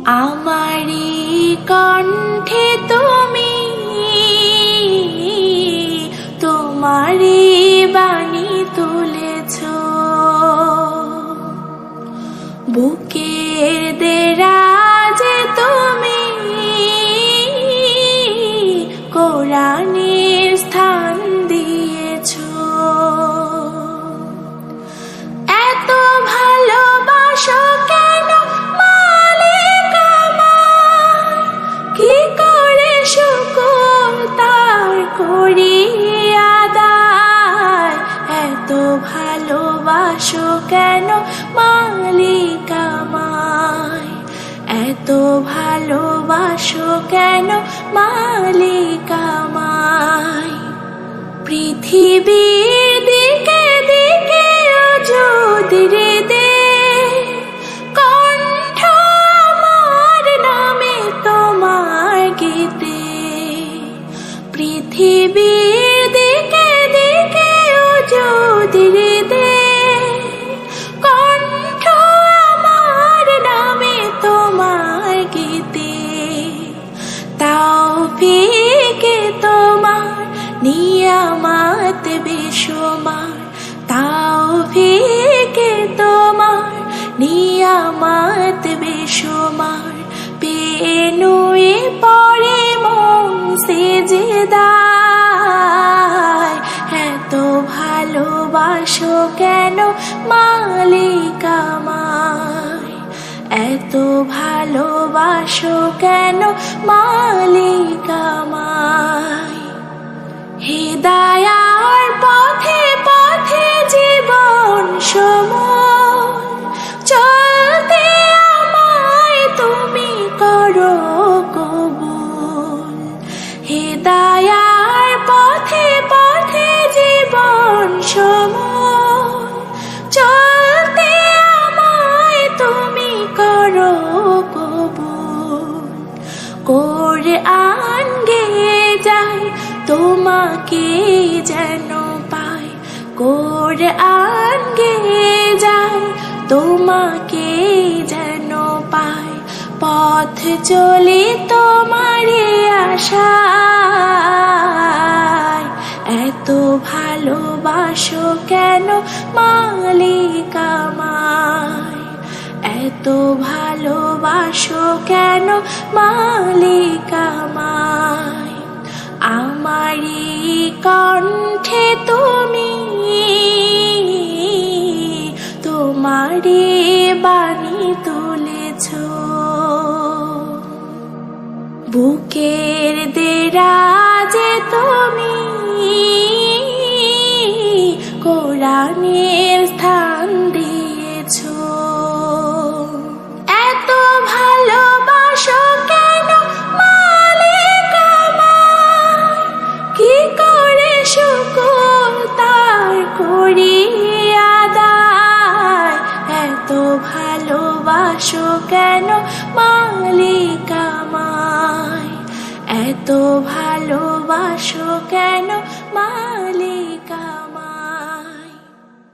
আমারি কণ্ঠে তুমি তোমারি বাণী তুলেছ, বুকের দেরাজে তুমি কোরআনের স্থান দিয়েছ। এত ভালোবাসো কেন মালিক আমার, কি করে শুকর তার করি আদায়। এত ভালোবাসো কেন মালিক আমায়, এত ভালোবাসো কেন মালিক আমায়। পৃথিবীর দিকে দিকে যদি দে কণ্ঠ আমার নামে তোমার গীতে, পৃথিবীর দিকে দিকে যদি দে কণ্ঠ আমার নামে তোমার গীতে। তাওফীকে তোমার নিয়ামত বেশুমার, তাওফীকে তোমার নিয়ামত বেশুমার। পেনুয়ে পড়ে মন সিজদায়, এত ভালোবাসো কেন মালিক আমায়, এত ভালোবাসো কেন মালিক আমায়। হিদায়ার পথে পথে জীবন সময় চলতে আমায় তুমি করো কবুল। হিদায়ার পথে পথে জীবন সময় চলতে আমায় তুমি করো কবুল। কোরআন গেয়ে যায় তোমাকে যেন পাই, কোরআন গেয়ে যায় তোমাকে যেন পাই। পথ চলে তোমারে আশায়, এত ভালোবাসো কেন মালিক আমায়, এত ভালোবাসো কেন মালিক আমায়। আমারি কণ্ঠে তুমি তোমারি বাণী তুলেছ, বুকের দেরাজে তুমি কোরআনের স্থান দিয়েছ। এত ভালোবাসো কেন মালিক আমায়, কি করে শুকর তার করি আদায়। এত ভালোবাসো কেন মালিক আমায়, এত ভালোবাসো কেন মালিক।